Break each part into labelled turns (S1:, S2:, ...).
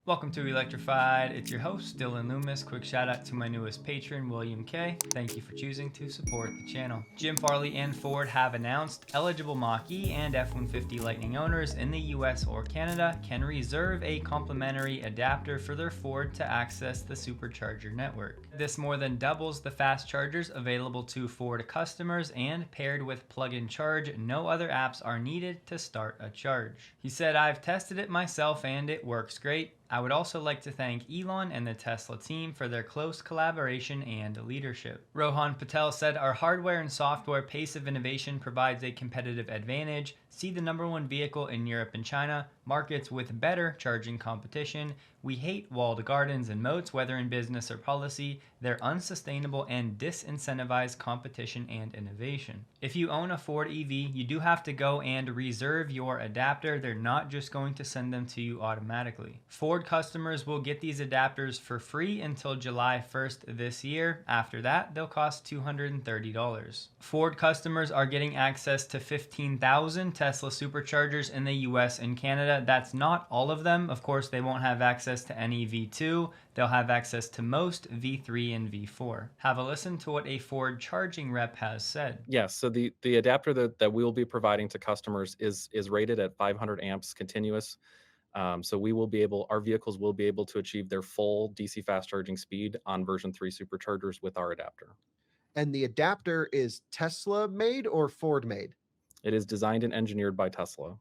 S1: Welcome to Electrified. It's your host, Dylan Loomis. Quick shout out to my newest patron, William K. Thank you for choosing to support the channel. Jim Farley and Ford have announced eligible Mach-E and F-150 Lightning owners in the US or Canada can reserve a complimentary adapter for their Ford to access the supercharger network. This more than doubles the fast chargers available to Ford customers, and paired with plug-in charge, no other apps are needed to start a charge. He said, "I've tested it myself and it works great. I would also like to thank Elon and the Tesla team for their close collaboration and leadership." Rohan Patel said, "Our hardware and software pace of innovation provides a competitive advantage. See the #1 vehicle in Europe and China, markets with better charging competition. We hate walled gardens and moats, whether in business or policy. They're unsustainable and disincentivize competition and innovation." If you own a Ford EV, you do have to go and reserve your adapter. They're not just going to send them to you automatically. Ford customers will get these adapters for free until July 1st this year. After that, they'll cost $230. Ford customers are getting access to 15,000 Tesla superchargers in the US and Canada. That's not all of them. Of course, they won't have access to any V2. They'll have access to most V3 and V4. Have a listen to what a Ford charging rep has said.
S2: Yes, so the adapter that we will be providing to customers is rated at 500 amps continuous. So our vehicles will be able to achieve their full DC fast charging speed on version 3 superchargers with our adapter.
S3: And the adapter is Tesla made or Ford made?
S2: It is designed and engineered by Tesla.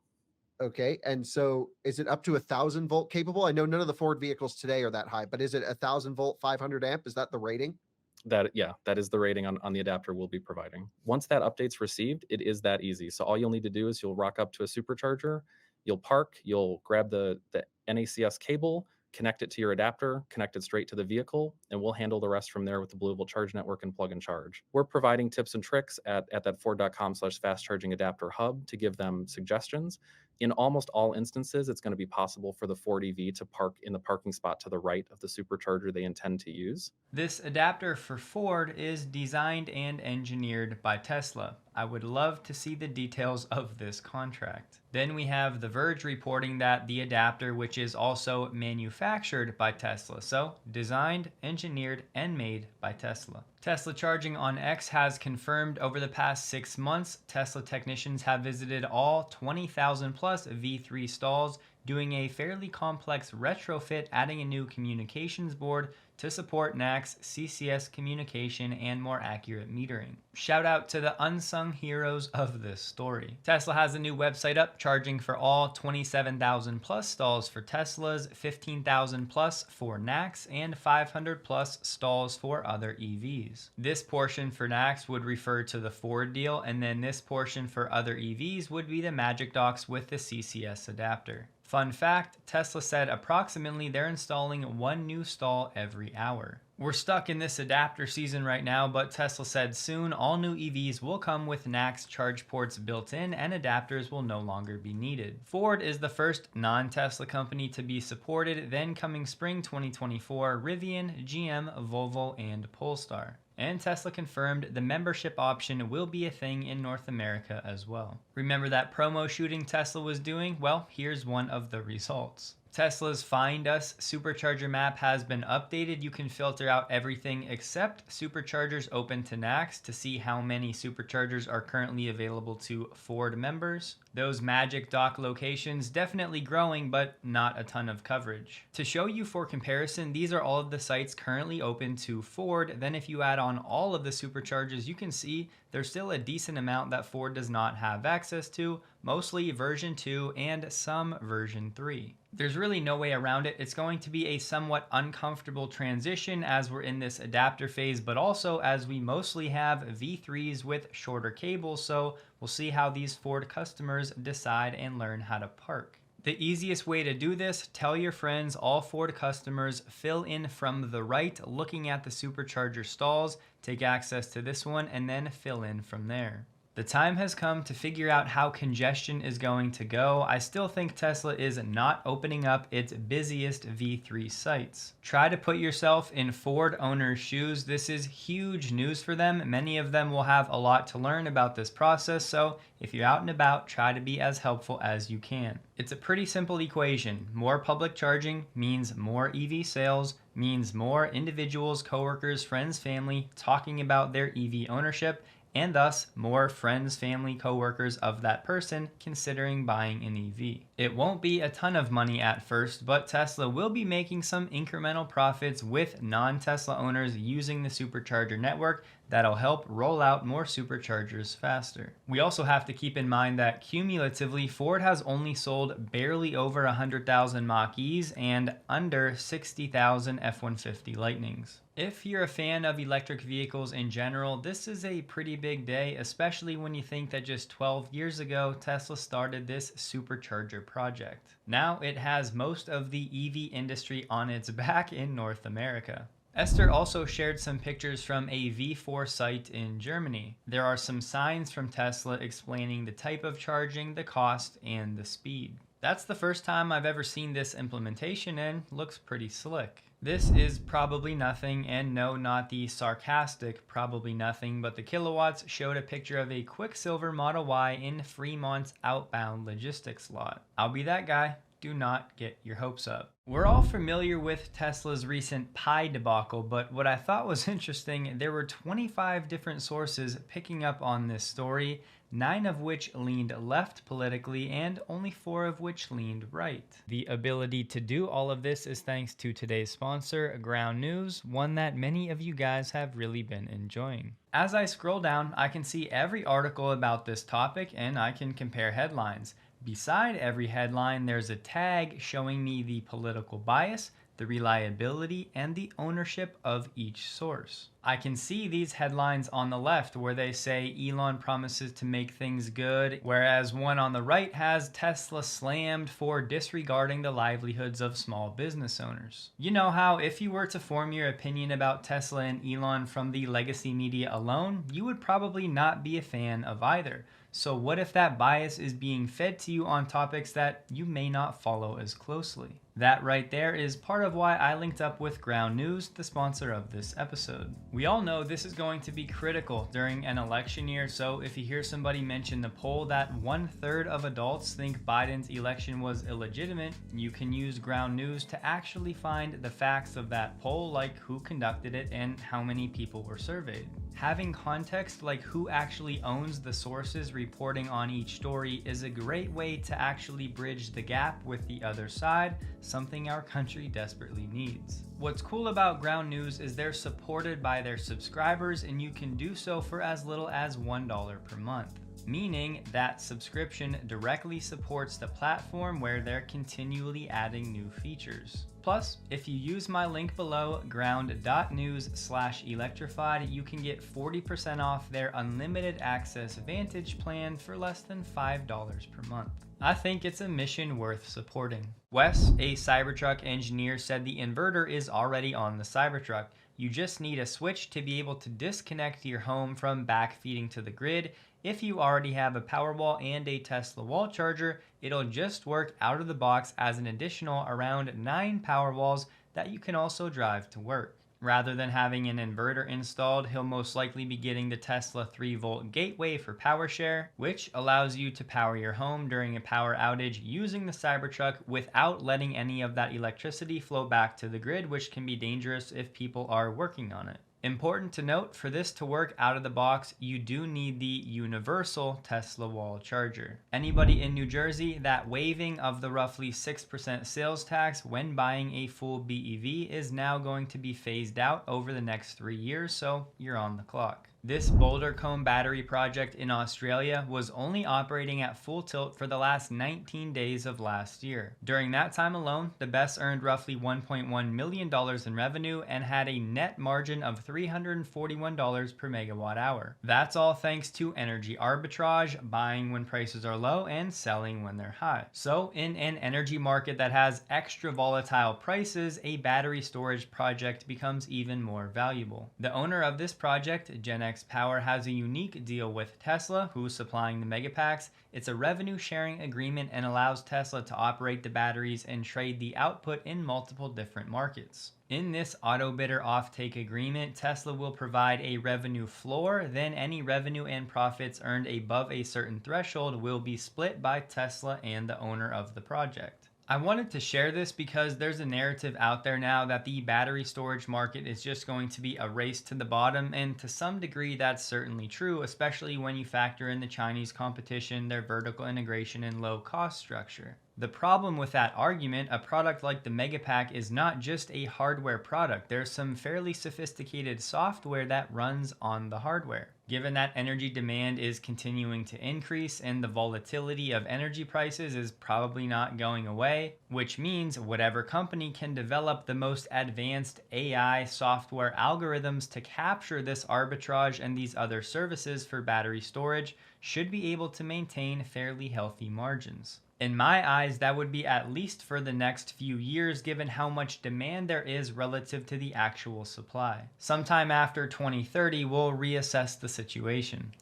S3: Okay. And so is it up to 1,000 volt capable? I know none of the Ford vehicles today are that high, but is it 1,000 volt, 500 amp? Is that the rating?
S2: That is the rating on the adapter we'll be providing. Once that update's received, it is that easy. So all you'll need to do is you'll rock up to a supercharger, you'll park, you'll grab the NACS cable, connect it to your adapter, connect it straight to the vehicle, and we'll handle the rest from there with the BlueVolt Charge Network and Plug and Charge. We're providing tips and tricks at that Ford.com/fast charging adapter hub to give them suggestions. In almost all instances, it's going to be possible for the Ford EV to park in the parking spot to the right of the supercharger they intend to use.
S1: This adapter for Ford is designed and engineered by Tesla. I would love to see the details of this contract. Then we have The Verge reporting that the adapter, which is also manufactured by Tesla, so designed, engineered, and made by Tesla. Tesla Charging on X has confirmed over the past 6 months, Tesla technicians have visited all 20,000 plus V3 stalls, doing a fairly complex retrofit, adding a new communications board to support NACS, CCS communication, and more accurate metering. Shout out to the unsung heroes of this story. Tesla has a new website up, charging for all 27,000 plus stalls for Teslas, 15,000 plus for NACS, and 500 plus stalls for other EVs. This portion for NACS would refer to the Ford deal, and then this portion for other EVs would be the Magic Docks with the CCS adapter. Fun fact, Tesla said approximately they're installing 1 new stall every hour. We're stuck in this adapter season right now, but Tesla said soon all new EVs will come with NACS charge ports built in and adapters will no longer be needed. Ford is the first non-Tesla company to be supported, then coming spring 2024, Rivian, GM, Volvo, and Polestar. And Tesla confirmed the membership option will be a thing in North America as well. Remember that promo shooting Tesla was doing? Well, here's one of the results. Tesla's Find Us supercharger map has been updated. You can filter out everything except superchargers open to NACS to see how many superchargers are currently available to Ford members. Those Magic Dock locations definitely growing, but not a ton of coverage. To show you for comparison, these are all of the sites currently open to Ford. Then if you add on all of the superchargers, you can see there's still a decent amount that Ford does not have access to, mostly version 2 and some version 3. There's really no way around it. It's going to be a somewhat uncomfortable transition as we're in this adapter phase, but also as we mostly have V3s with shorter cables, so we'll see how these Ford customers decide and learn how to park. The easiest way to do this, tell your friends, all Ford customers, fill in from the right, looking at the supercharger stalls, take access to this one, and then fill in from there. The time has come to figure out how congestion is going to go. I still think Tesla is not opening up its busiest V3 sites. Try to put yourself in Ford owners' shoes. This is huge news for them. Many of them will have a lot to learn about this process, so if you're out and about, try to be as helpful as you can. It's a pretty simple equation. More public charging means more EV sales, means more individuals, coworkers, friends, family talking about their EV ownership, and thus more friends, family, coworkers of that person considering buying an EV. It won't be a ton of money at first, but Tesla will be making some incremental profits with non-Tesla owners using the supercharger network that'll help roll out more superchargers faster. We also have to keep in mind that cumulatively, Ford has only sold barely over 100,000 Mach-E's and under 60,000 F-150 Lightnings. If you're a fan of electric vehicles in general, this is a pretty big day, especially when you think that just 12 years ago, Tesla started this supercharger project. Now it has most of the EV industry on its back in North America. Esther also shared some pictures from a V4 site in Germany. There are some signs from Tesla explaining the type of charging, the cost, and the speed. That's the first time I've ever seen this implementation and looks pretty slick. This is probably nothing, and no, not the sarcastic probably nothing, but the kilowatts showed a picture of a Quicksilver Model Y in Fremont's outbound logistics lot. I'll be that guy. Do not get your hopes up. We're all familiar with Tesla's recent Pi debacle, but what I thought was interesting, there were 25 different sources picking up on this story, 9 of which leaned left politically and only 4 of which leaned right. The ability to do all of this is thanks to today's sponsor, Ground News, one that many of you guys have really been enjoying. As I scroll down, I can see every article about this topic and I can compare headlines. Beside every headline, there's a tag showing me the political bias, the reliability, and the ownership of each source. I can see these headlines on the left where they say Elon promises to make things good, whereas one on the right has Tesla slammed for disregarding the livelihoods of small business owners. You know how if you were to form your opinion about Tesla and Elon from the legacy media alone, you would probably not be a fan of either. So what if that bias is being fed to you on topics that you may not follow as closely? That right there is part of why I linked up with Ground News, the sponsor of this episode. We all know this is going to be critical during an election year, so if you hear somebody mention the poll that 1/3 of adults think Biden's election was illegitimate, you can use Ground News to actually find the facts of that poll, like who conducted it and how many people were surveyed. Having context like who actually owns the sources reporting on each story is a great way to actually bridge the gap with the other side, something our country desperately needs. What's cool about Ground News is they're supported by their subscribers, and you can do so for as little as $1 per month, meaning that subscription directly supports the platform where they're continually adding new features. Plus, if you use my link below, ground.news/electrified, you can get 40% off their unlimited access Vantage plan for less than $5 per month. I think it's a mission worth supporting. Wes, a Cybertruck engineer, said the inverter is already on the Cybertruck. You just need a switch to be able to disconnect your home from backfeeding to the grid. If you already have a Powerwall and a Tesla wall charger, it'll just work out of the box as an additional around 9 Powerwalls that you can also drive to work. Rather than having an inverter installed, he'll most likely be getting the Tesla 3-volt gateway for PowerShare, which allows you to power your home during a power outage using the Cybertruck without letting any of that electricity flow back to the grid, which can be dangerous if people are working on it. Important to note, for this to work out of the box, you do need the universal Tesla wall charger. Anybody in New Jersey, that waiving of the roughly 6% sales tax when buying a full BEV is now going to be phased out over the next 3 years, so you're on the clock. This Boulder Comb battery project in Australia was only operating at full tilt for the last 19 days of last year. During that time alone, the BESS earned roughly $1.1 million in revenue and had a net margin of $341 per megawatt hour. That's all thanks to energy arbitrage, buying when prices are low and selling when they're high. So in an energy market that has extra volatile prices, a battery storage project becomes even more valuable. The owner of this project, Gen X X Power has a unique deal with Tesla, who's supplying the Megapacks. It's a revenue sharing agreement and allows Tesla to operate the batteries and trade the output in multiple different markets. In this auto bidder offtake agreement, Tesla will provide a revenue floor, then any revenue and profits earned above a certain threshold will be split by Tesla and the owner of the project. I wanted to share this because there's a narrative out there now that the battery storage market is just going to be a race to the bottom, and to some degree that's certainly true, especially when you factor in the Chinese competition, their vertical integration, and low cost structure. The problem with that argument, a product like the Megapack is not just a hardware product. There's some fairly sophisticated software that runs on the hardware. Given that energy demand is continuing to increase and the volatility of energy prices is probably not going away, which means whatever company can develop the most advanced AI software algorithms to capture this arbitrage and these other services for battery storage should be able to maintain fairly healthy margins. In my eyes, that would be at least for the next few years, given how much demand there is relative to the actual supply. Sometime after 2030, we'll reassess the situation.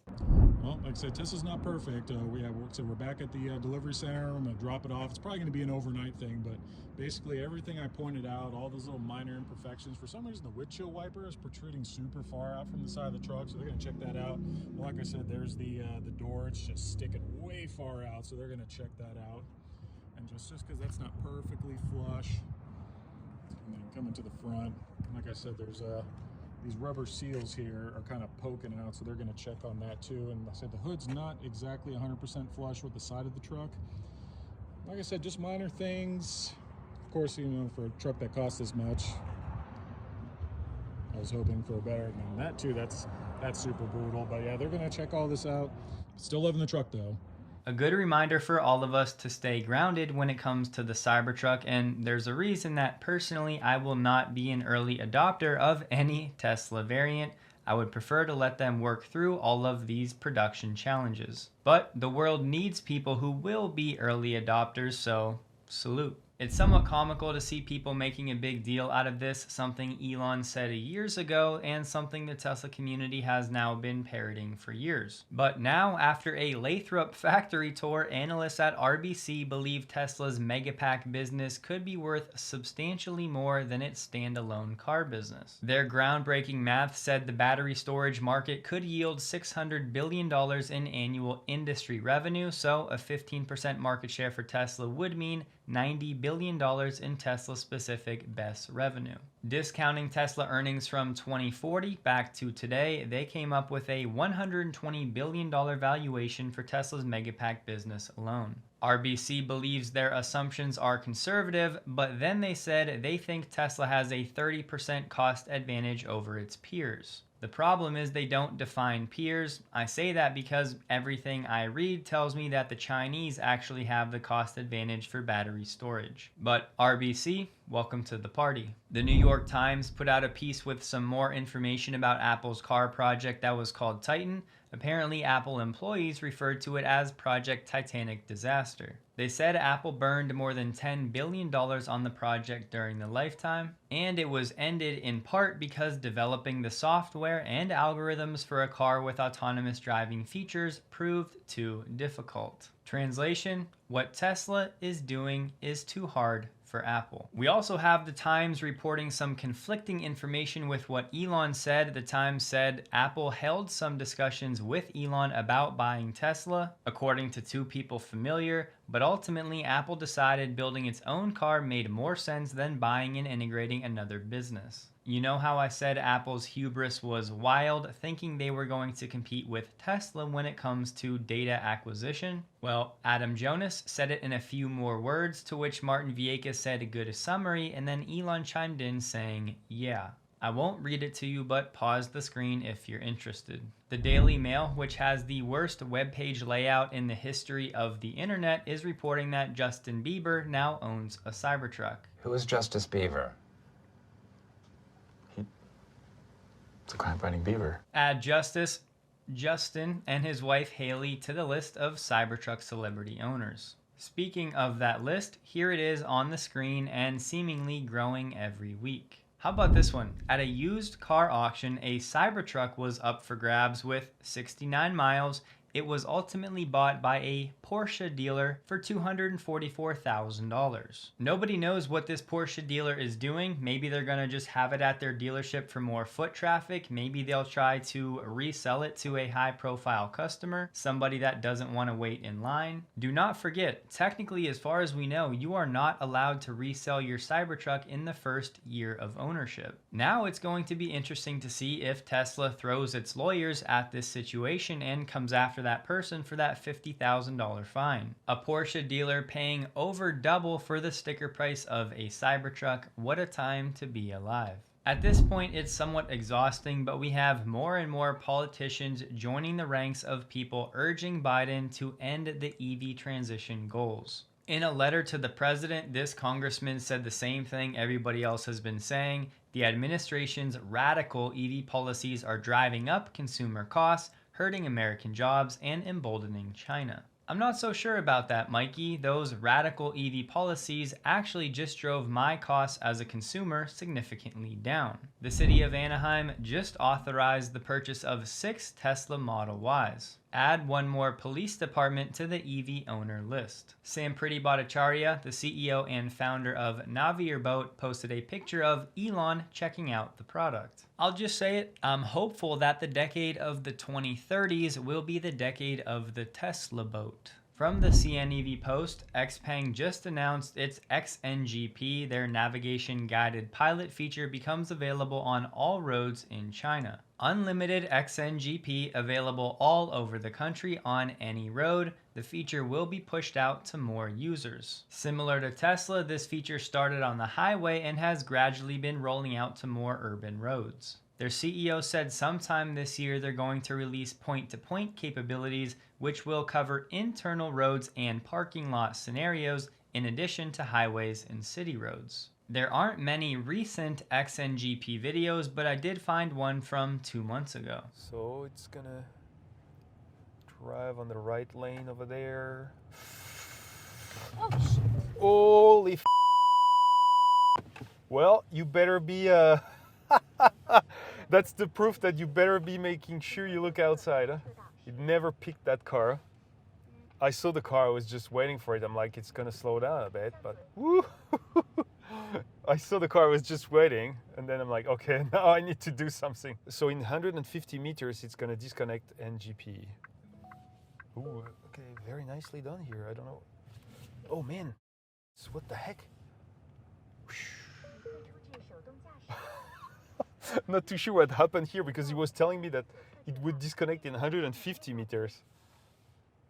S4: Well, like I said, Tesla's not perfect. We're back at the delivery center. I'm going to drop it off. It's probably going to be an overnight thing, but basically everything I pointed out, all those little minor imperfections, for some reason the windshield wiper is protruding super far out from the side of the truck, so they're going to check that out. Well, like I said, there's the door. It's just sticking way far out, so they're going to check that out. And just because that's not perfectly flush. And then coming to the front, like I said, there's these rubber seals here are kind of poking out, so they're going to check on that too. And like I said, the hood's not exactly 100% flush with the side of the truck. Like I said, just minor things. Of course, you know, for a truck that costs this much, I was hoping for a better than that too. That's super brutal. But yeah, they're going to check all this out. Still loving the truck though.
S1: A good reminder for all of us to stay grounded when it comes to the Cybertruck, and there's a reason that personally I will not be an early adopter of any Tesla variant. I would prefer to let them work through all of these production challenges. But the world needs people who will be early adopters, so salute. It's somewhat comical to see people making a big deal out of this, something Elon said years ago and something the Tesla community has now been parroting for years. But now, after a Lathrop factory tour, analysts at RBC believe Tesla's Megapack business could be worth substantially more than its standalone car business. Their groundbreaking math said the battery storage market could yield $600 billion in annual industry revenue, so a 15% market share for Tesla would mean $90 billion in Tesla-specific BESS revenue. Discounting Tesla earnings from 2040 back to today, they came up with a $120 billion valuation for Tesla's Megapack business alone. RBC believes their assumptions are conservative, but then they said they think Tesla has a 30% cost advantage over its peers. The problem is they don't define peers. I say that because everything I read tells me that the Chinese actually have the cost advantage for battery storage. But RBC, welcome to the party. The New York Times put out a piece with some more information about Apple's car project that was called Titan. Apparently, Apple employees referred to it as Project Titanic Disaster. They said Apple burned more than $10 billion on the project during the lifetime, and it was ended in part because developing the software and algorithms for a car with autonomous driving features proved too difficult. Translation: what Tesla is doing is too hard for Apple. We also have the Times reporting some conflicting information with what Elon said. The Times said Apple held some discussions with Elon about buying Tesla, according to two people familiar, but ultimately Apple decided building its own car made more sense than buying and integrating another business. You know how I said Apple's hubris was wild, thinking they were going to compete with Tesla when it comes to data acquisition? Well, Adam Jonas said it in a few more words, to which Martin Viegas said a good summary, and then Elon chimed in saying, yeah. I won't read it to you, but pause the screen if you're interested. The Daily Mail, which has the worst webpage layout in the history of the internet, is reporting that Justin Bieber now owns a Cybertruck.
S5: Who is Justice Beaver? It's a crime-fighting beaver.
S1: Add Justin and his wife Haley to the list of Cybertruck celebrity owners. Speaking of that list, here it is on the screen and seemingly growing every week. How about this one? At a used car auction, a Cybertruck was up for grabs with 69 miles. It was ultimately bought by a Porsche dealer for $244,000. Nobody knows what this Porsche dealer is doing. Maybe they're gonna just have it at their dealership for more foot traffic. Maybe they'll try to resell it to a high profile customer, somebody that doesn't want to wait in line. Do not forget, technically, as far as we know, you are not allowed to resell your Cybertruck in the first year of ownership. Now it's going to be interesting to see if Tesla throws its lawyers at this situation and comes after that person for that $50,000 fine. A Porsche dealer paying over double for the sticker price of a Cybertruck. What a time to be alive. At this point, it's somewhat exhausting, but we have more and more politicians joining the ranks of people urging Biden to end the EV transition goals. In a letter to the president, this congressman said the same thing everybody else has been saying. The administration's radical EV policies are driving up consumer costs, hurting American jobs, and emboldening China. I'm not so sure about that, Mikey. Those radical EV policies actually just drove my costs as a consumer significantly down. The city of Anaheim just authorized the purchase of 6 Tesla Model Ys. Add one more police department to the EV owner list. Sam Pretty Bhattacharya, the CEO and founder of Navier Boat, posted a picture of Elon checking out the product. I'll just say it, I'm hopeful that the decade of the 2030s will be the decade of the Tesla boat. From the CNEV post, XPeng just announced its XNGP, their navigation guided pilot feature, becomes available on all roads in China. Unlimited XNGP available all over the country on any road. The feature will be pushed out to more users. Similar to Tesla, this feature started on the highway and has gradually been rolling out to more urban roads. Their CEO said sometime this year they're going to release point-to-point capabilities, which will cover internal roads and parking lot scenarios in addition to highways and city roads. There aren't many recent XNGP videos, but I did find one from 2 months ago.
S6: So it's gonna drive on the right lane over there. Holy f. Well, you better be that's the proof that you better be making sure you look outside. Huh? It never picked that car. I saw the car, I was just waiting for it. I'm like, it's gonna slow down a bit, but woo. I saw the car, I was just waiting, and then I'm like, okay, now I need to do something. So in 150 meters, it's gonna disconnect NGP. Ooh, okay, very nicely done here. I don't know. Oh man, so what the heck? I'm not too sure what happened here because he was telling me that it would disconnect in 150 meters.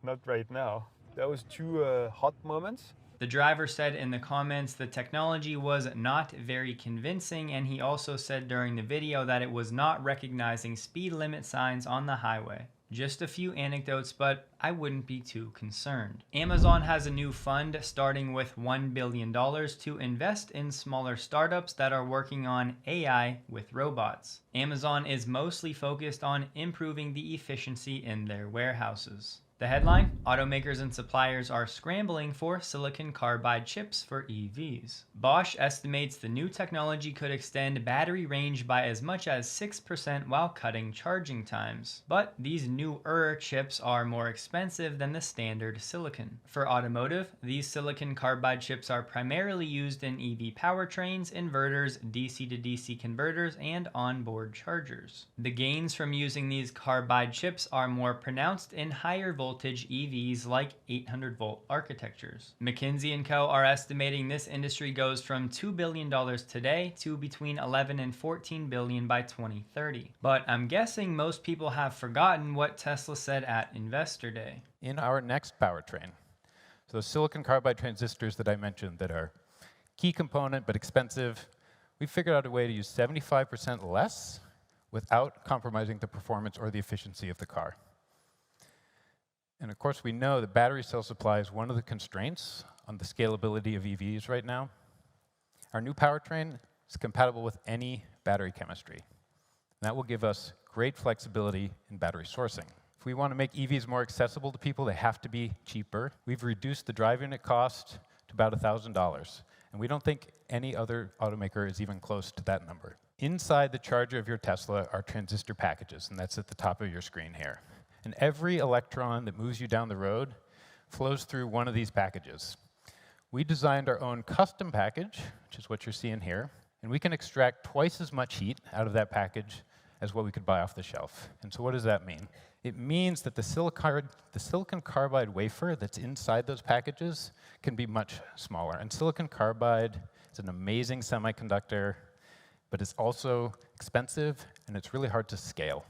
S6: Not right now. That was 2 hot moments.
S1: The driver said in the comments the technology was not very convincing, and he also said during the video that it was not recognizing speed limit signs on the highway. Just a few anecdotes, but I wouldn't be too concerned. Amazon has a new fund starting with $1 billion to invest in smaller startups that are working on AI with robots. Amazon is mostly focused on improving the efficiency in their warehouses. The headline, automakers and suppliers are scrambling for silicon carbide chips for EVs. Bosch estimates the new technology could extend battery range by as much as 6% while cutting charging times. But these newer chips are more expensive than the standard silicon. For automotive, these silicon carbide chips are primarily used in EV powertrains, inverters, DC-to-DC converters, and onboard chargers. The gains from using these carbide chips are more pronounced in higher voltage EVs like 800 volt architectures. McKinsey & Co. are estimating this industry goes from $2 billion today to between 11 and 14 billion by 2030. But I'm guessing most people have forgotten what Tesla said at Investor Day.
S7: In our next powertrain, so those silicon carbide transistors that I mentioned that are key component but expensive, we figured out a way to use 75% less without compromising the performance or the efficiency of the car. And of course, we know that battery cell supply is one of the constraints on the scalability of EVs right now. Our new powertrain is compatible with any battery chemistry. And that will give us great flexibility in battery sourcing. If we want to make EVs more accessible to people, they have to be cheaper. We've reduced the drive unit cost to about $1,000. And we don't think any other automaker is even close to that number. Inside the charger of your Tesla are transistor packages, and that's at the top of your screen here. And every electron that moves you down the road flows through one of these packages. We designed our own custom package, which is what you're seeing here, and we can extract twice as much heat out of that package as what we could buy off the shelf. And so what does that mean? It means that the silicon carbide wafer that's inside those packages can be much smaller. And silicon carbide is an amazing semiconductor, but it's also expensive, and it's really hard to scale.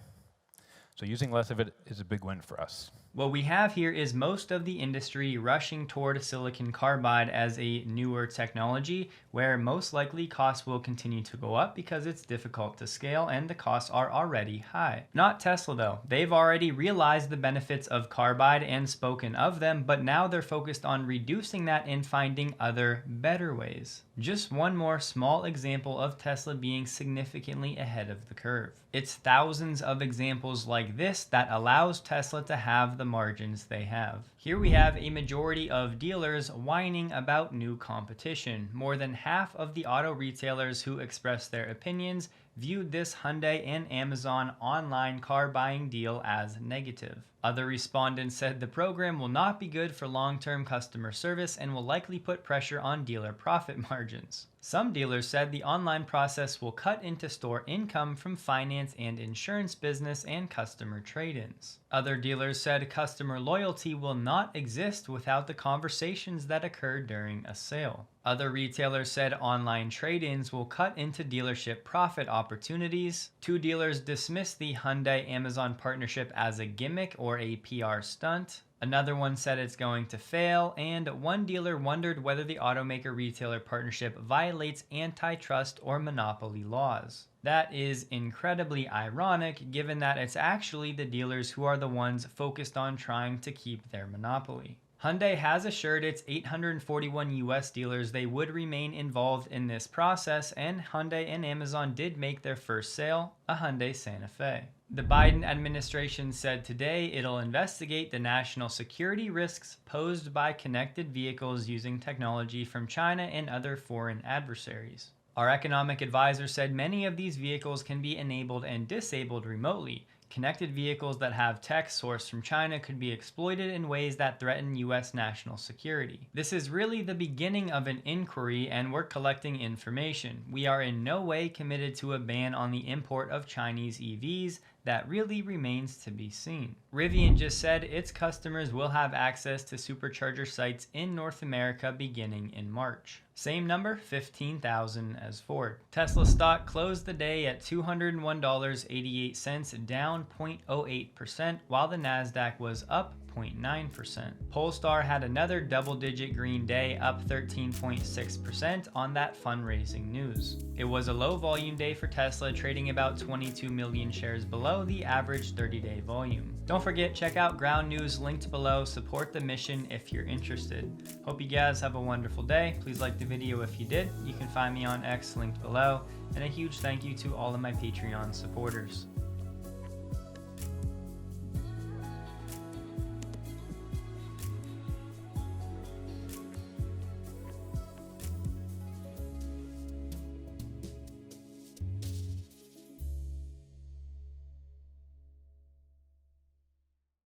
S7: So using less of it is a big win for us.
S1: What we have here is most of the industry rushing toward silicon carbide as a newer technology, where most likely costs will continue to go up because it's difficult to scale and the costs are already high. Not Tesla though. They've already realized the benefits of carbide and spoken of them, but now they're focused on reducing that and finding other, better ways. Just one more small example of Tesla being significantly ahead of the curve. It's thousands of examples like this that allows Tesla to have the margins they have. Here we have a majority of dealers whining about new competition. More than half of the auto retailers who expressed their opinions viewed this Hyundai and Amazon online car buying deal as negative. Other respondents said the program will not be good for long-term customer service and will likely put pressure on dealer profit margins. Some dealers said the online process will cut into store income from finance and insurance business and customer trade-ins. Other dealers said customer loyalty will not exist without the conversations that occur during a sale. Other retailers said online trade-ins will cut into dealership profit opportunities. Two dealers dismissed the Hyundai-Amazon partnership as a gimmick or a PR stunt. Another one said it's going to fail, and one dealer wondered whether the automaker-retailer partnership violates antitrust or monopoly laws. That is incredibly ironic, given that it's actually the dealers who are the ones focused on trying to keep their monopoly. Hyundai has assured its 841 US dealers they would remain involved in this process, and Hyundai and Amazon did make their first sale, a Hyundai Santa Fe. The Biden administration said today it'll investigate the national security risks posed by connected vehicles using technology from China and other foreign adversaries. Our economic advisor said many of these vehicles can be enabled and disabled remotely. Connected vehicles that have tech sourced from China could be exploited in ways that threaten US national security. This is really the beginning of an inquiry, and we're collecting information. We are in no way committed to a ban on the import of Chinese EVs. That really remains to be seen. Rivian just said its customers will have access to supercharger sites in North America beginning in March. Same number, 15,000 as Ford. Tesla stock closed the day at $201.88, down 0.08%, while the Nasdaq was up 0.9%. Polestar had another double-digit green day, up 13.6% on that fundraising news. It was a low volume day for Tesla, trading about 22 million shares below the average 30-day volume. Don't forget, check out Ground News linked below. Support the mission if you're interested. Hope you guys have a wonderful day. Please like the video if you did. You can find me on X linked below. And a huge thank you to all of my Patreon supporters.